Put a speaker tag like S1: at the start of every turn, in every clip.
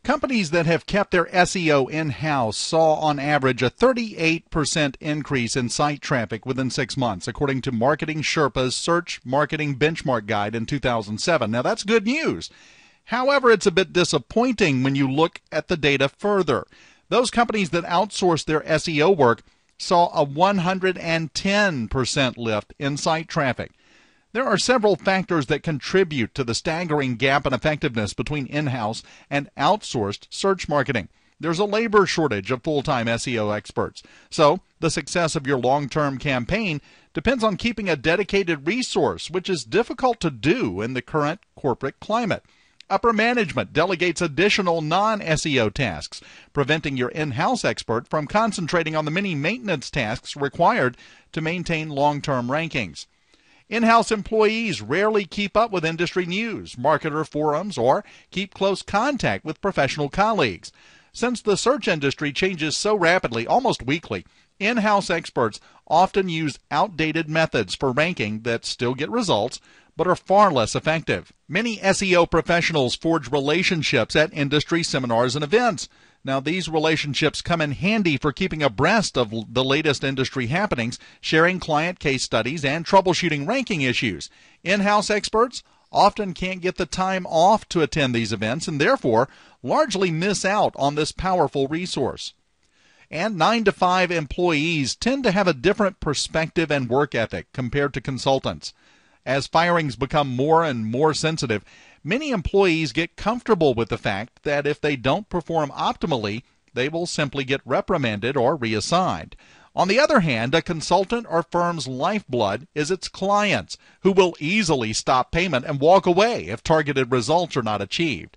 S1: Companies that have kept their SEO in-house saw on average a 38% increase in site traffic within 6 months, according to Marketing Sherpa's Search Marketing Benchmark Guide in 2007. Now, that's good news. However, it's a bit disappointing when you look at the data further. Those companies that outsource their SEO work saw a 110% lift in site traffic. There are several factors that contribute to the staggering gap in effectiveness between in-house and outsourced search marketing. There's a labor shortage of full-time SEO experts. So, the success of your long-term campaign depends on keeping a dedicated resource, which is difficult to do in the current corporate climate. Upper management delegates additional non-SEO tasks, preventing your in-house expert from concentrating on the many maintenance tasks required to maintain long-term rankings. In-house employees rarely keep up with industry news, marketer forums, or keep close contact with professional colleagues. Since the search industry changes so rapidly, almost weekly, in-house experts often use outdated methods for ranking that still get results, but are far less effective. Many SEO professionals forge relationships at industry seminars and events. Now, these relationships come in handy for keeping abreast of the latest industry happenings, sharing client case studies, and troubleshooting ranking issues. In-house experts often can't get the time off to attend these events and therefore largely miss out on this powerful resource. And 9-to-5 employees tend to have a different perspective and work ethic compared to consultants. As firings become more and more sensitive, many employees get comfortable with the fact that if they don't perform optimally, they will simply get reprimanded or reassigned. On the other hand, a consultant or firm's lifeblood is its clients, who will easily stop payment and walk away if targeted results are not achieved.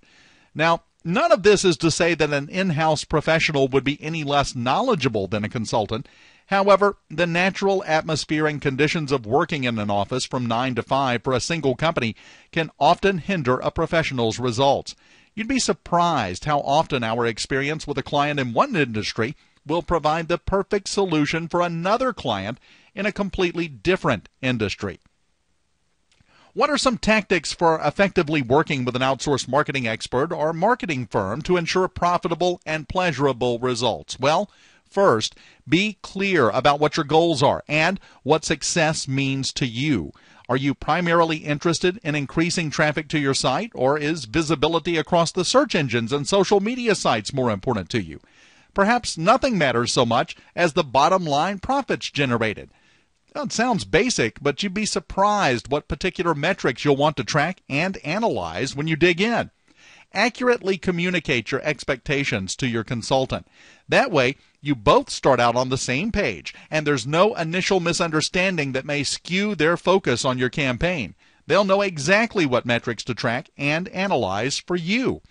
S1: Now, none of this is to say that an in-house professional would be any less knowledgeable than a consultant. However, the natural atmosphere and conditions of working in an office from 9 to 5 for a single company can often hinder a professional's results. You'd be surprised how often our experience with a client in one industry will provide the perfect solution for another client in a completely different industry. What are some tactics for effectively working with an outsourced marketing expert or marketing firm to ensure profitable and pleasurable results? Well, first, be clear about what your goals are and what success means to you. Are you primarily interested in increasing traffic to your site, or is visibility across the search engines and social media sites more important to you? Perhaps nothing matters so much as the bottom line profits generated. It sounds basic, but you'd be surprised what particular metrics you'll want to track and analyze when you dig in. Accurately communicate your expectations to your consultant. That way, you both start out on the same page, and there's no initial misunderstanding that may skew their focus on your campaign. They'll know exactly what metrics to track and analyze for you.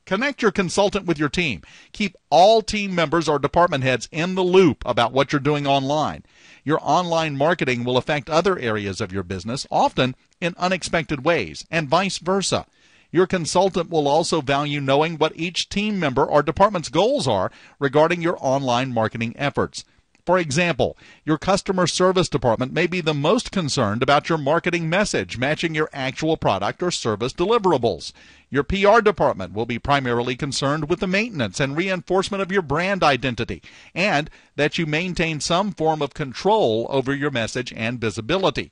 S1: Connect your consultant with your team. Keep all team members or department heads in the loop about what you're doing online. Your online marketing will affect other areas of your business, often in unexpected ways, and vice versa. Your consultant will also value knowing what each team member or department's goals are regarding your online marketing efforts. For example, your customer service department may be the most concerned about your marketing message matching your actual product or service deliverables. Your PR department will be primarily concerned with the maintenance and reinforcement of your brand identity, and that you maintain some form of control over your message and visibility.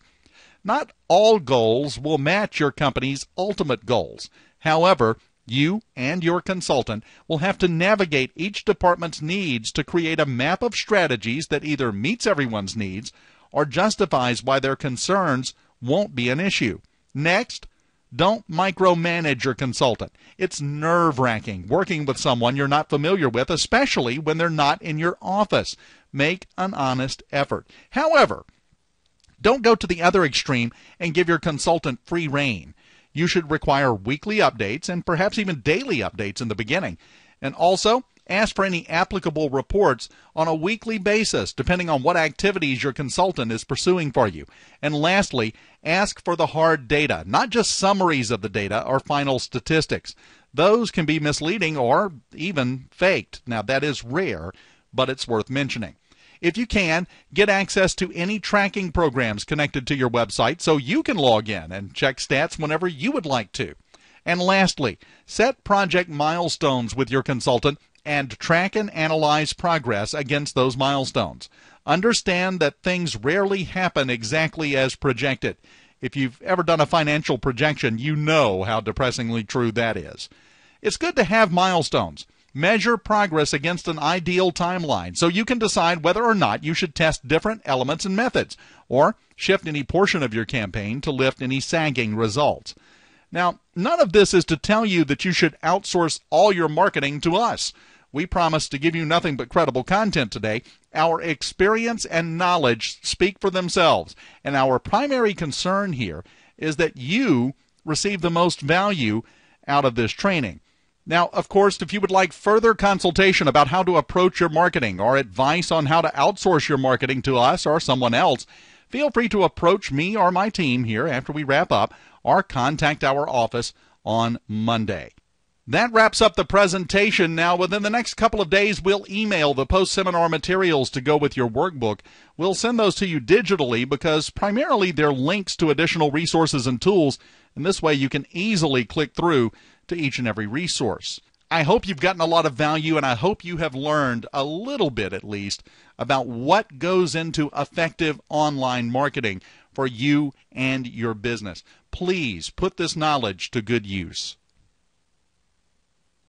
S1: Not all goals will match your company's ultimate goals. However, you and your consultant will have to navigate each department's needs to create a map of strategies that either meets everyone's needs or justifies why their concerns won't be an issue. Next, don't micromanage your consultant. It's nerve-wracking working with someone you're not familiar with, especially when they're not in your office. Make an honest effort. However, don't go to the other extreme and give your consultant free rein. You should require weekly updates and perhaps even daily updates in the beginning. And also, ask for any applicable reports on a weekly basis, depending on what activities your consultant is pursuing for you. And lastly, ask for the hard data, not just summaries of the data or final statistics. Those can be misleading or even faked. Now, that is rare, but it's worth mentioning. If you can, get access to any tracking programs connected to your website so you can log in and check stats whenever you would like to. And lastly, set project milestones with your consultant and track and analyze progress against those milestones. Understand that things rarely happen exactly as projected. If you've ever done a financial projection, you know how depressingly true that is. It's good to have milestones. Measure progress against an ideal timeline so you can decide whether or not you should test different elements and methods or shift any portion of your campaign to lift any sagging results. Now, none of this is to tell you that you should outsource all your marketing to us. We promise to give you nothing but credible content today. Our experience and knowledge speak for themselves, and our primary concern here is that you receive the most value out of this training. Now, of course, if you would like further consultation about how to approach your marketing or advice on how to outsource your marketing to us or someone else, feel free to approach me or my team here after we wrap up or contact our office on Monday. That wraps up the presentation. Now, within the next couple of days, we'll email the post-seminar materials to go with your workbook. We'll send those to you digitally because primarily they're links to additional resources and tools, and this way you can easily click through to each and every resource. I hope you've gotten a lot of value, and I hope you have learned a little bit at least about what goes into effective online marketing for you and your business. Please put this knowledge to good use.